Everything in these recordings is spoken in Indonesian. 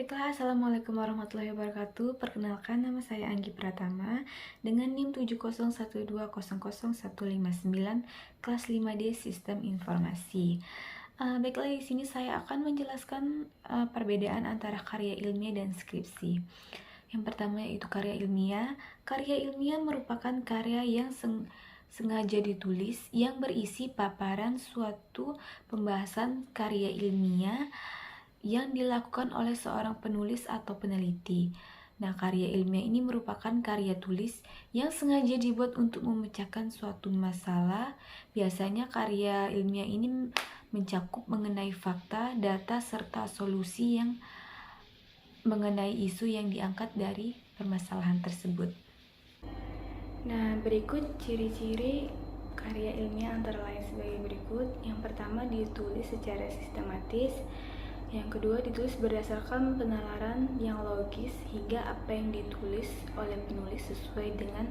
Baiklah, Assalamualaikum warahmatullahi wabarakatuh. Perkenalkan, nama saya Anggi Pratama dengan NIM 701200159 kelas 5D Sistem Informasi. Baiklah, di sini saya akan menjelaskan perbedaan antara karya ilmiah dan skripsi. Yang pertama yaitu karya ilmiah. Karya ilmiah merupakan karya yang sengaja ditulis yang berisi paparan suatu pembahasan karya ilmiah yang dilakukan oleh seorang penulis atau peneliti. Nah, karya ilmiah ini merupakan karya tulis yang sengaja dibuat untuk memecahkan suatu masalah. Biasanya karya ilmiah ini mencakup mengenai fakta, data, serta solusi yang mengenai isu yang diangkat dari permasalahan tersebut. Nah, berikut ciri-ciri karya ilmiah antara lain sebagai berikut. Yang pertama, ditulis secara sistematis. Yang kedua, ditulis berdasarkan penalaran yang logis hingga apa yang ditulis oleh penulis sesuai dengan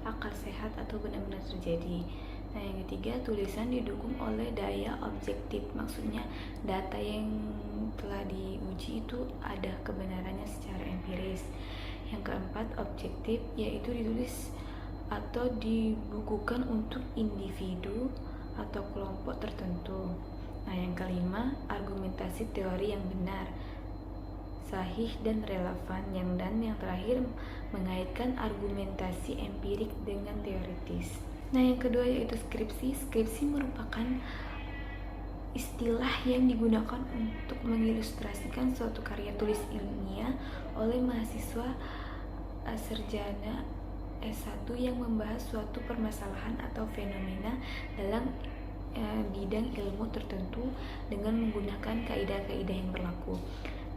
akal sehat atau benar-benar terjadi. Nah, yang ketiga, tulisan didukung oleh daya objektif. Maksudnya, data yang telah diuji itu ada kebenarannya secara empiris. Yang keempat, objektif, yaitu ditulis atau dibukukan untuk individu atau kelompok tertentu. Nah, yang kelima, argumentasi teori yang benar, sahih dan relevan. Dan yang terakhir, mengaitkan argumentasi empirik dengan teoritis. Nah, yang kedua yaitu skripsi. Skripsi merupakan istilah yang digunakan untuk mengilustrasikan suatu karya tulis ilmiah oleh mahasiswa sarjana S1 yang membahas suatu permasalahan atau fenomena dalam bidang ilmu tertentu dengan menggunakan kaidah-kaidah yang berlaku.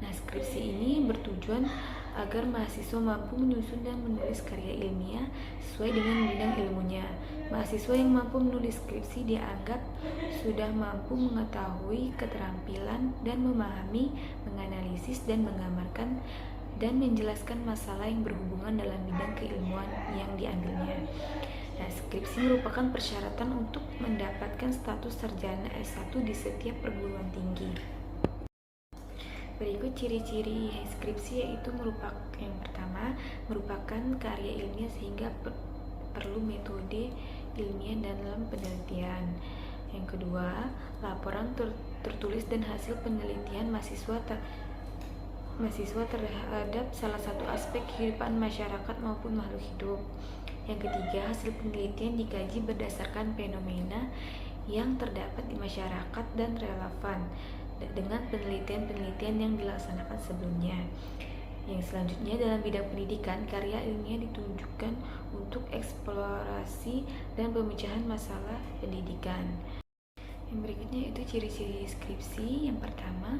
Nah, skripsi ini bertujuan agar mahasiswa mampu menyusun dan menulis karya ilmiah sesuai dengan bidang ilmunya. Mahasiswa yang mampu menulis skripsi dianggap sudah mampu mengetahui keterampilan dan memahami, menganalisis dan menggambarkan dan menjelaskan masalah yang berhubungan dalam bidang keilmuan yang diambilnya. Nah, skripsi merupakan persyaratan untuk mendapatkan status sarjana S1 di setiap perguruan tinggi. Berikut ciri-ciri skripsi yaitu yang pertama, merupakan karya ilmiah sehingga perlu metode ilmiah dalam penelitian. Yang kedua, laporan tertulis dan hasil penelitian mahasiswa terhadap salah satu aspek kehidupan masyarakat maupun makhluk hidup. Yang ketiga, hasil penelitian dikaji berdasarkan fenomena yang terdapat di masyarakat dan relevan dengan penelitian-penelitian yang dilaksanakan sebelumnya. Yang selanjutnya, dalam bidang pendidikan, karya ilmiah ditunjukkan untuk eksplorasi dan pemecahan masalah pendidikan. Yang berikutnya itu ciri-ciri skripsi. Yang pertama,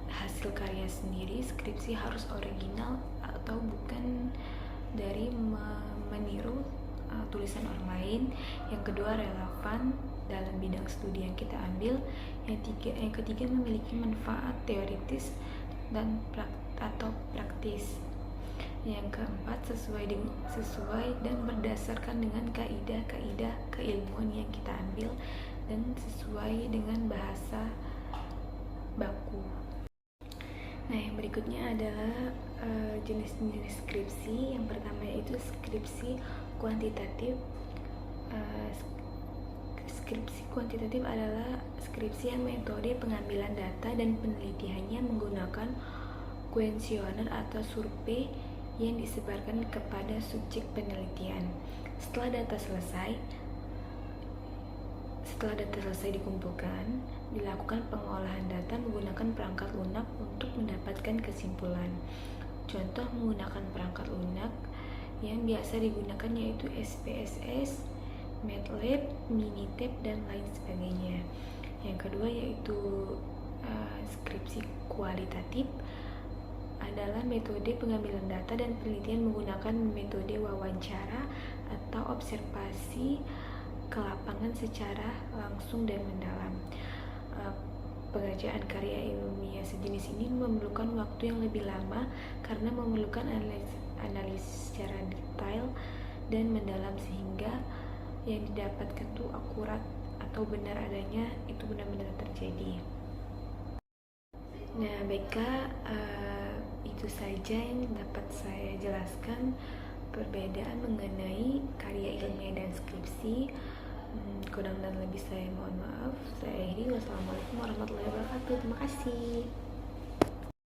hasil karya sendiri. Skripsi harus original atau bukan dari meniru tulisan orang lain. Yang kedua, relevan dalam bidang studi yang kita ambil. Yang ketiga, memiliki manfaat teoritis dan praktis. Yang keempat, sesuai dan berdasarkan dengan kaidah-kaidah keilmuan yang kita ambil dan sesuai dengan bahasa baku. Nah, yang berikutnya adalah jenis-jenis skripsi. Yang pertama yaitu skripsi kuantitatif. Skripsi kuantitatif adalah skripsi yang metode pengambilan data dan penelitiannya menggunakan kuesioner atau survei yang disebarkan kepada subjek penelitian. Setelah data selesai dikumpulkan, dilakukan pengolahan data menggunakan perangkat lunak untuk mendapatkan kesimpulan. Contoh menggunakan perangkat lunak yang biasa digunakan yaitu SPSS, MATLAB, Minitab, dan lain sebagainya. Yang kedua yaitu skripsi kualitatif adalah metode pengambilan data dan penelitian menggunakan metode wawancara atau observasi ke lapangan secara langsung dan mendalam. Pengerjaan karya ilmiah sejenis ini memerlukan waktu yang lebih lama karena memerlukan analisis secara detail dan mendalam sehingga yang didapatkan itu akurat atau benar adanya itu benar-benar terjadi. Nah, baiklah, itu saja yang dapat saya jelaskan perbedaan mengenai karya ilmiah dan skripsi. Kurang dan lebih saya mohon maaf. Saya akhiri. Wassalamualaikum warahmatullahi wabarakatuh. Terima kasih.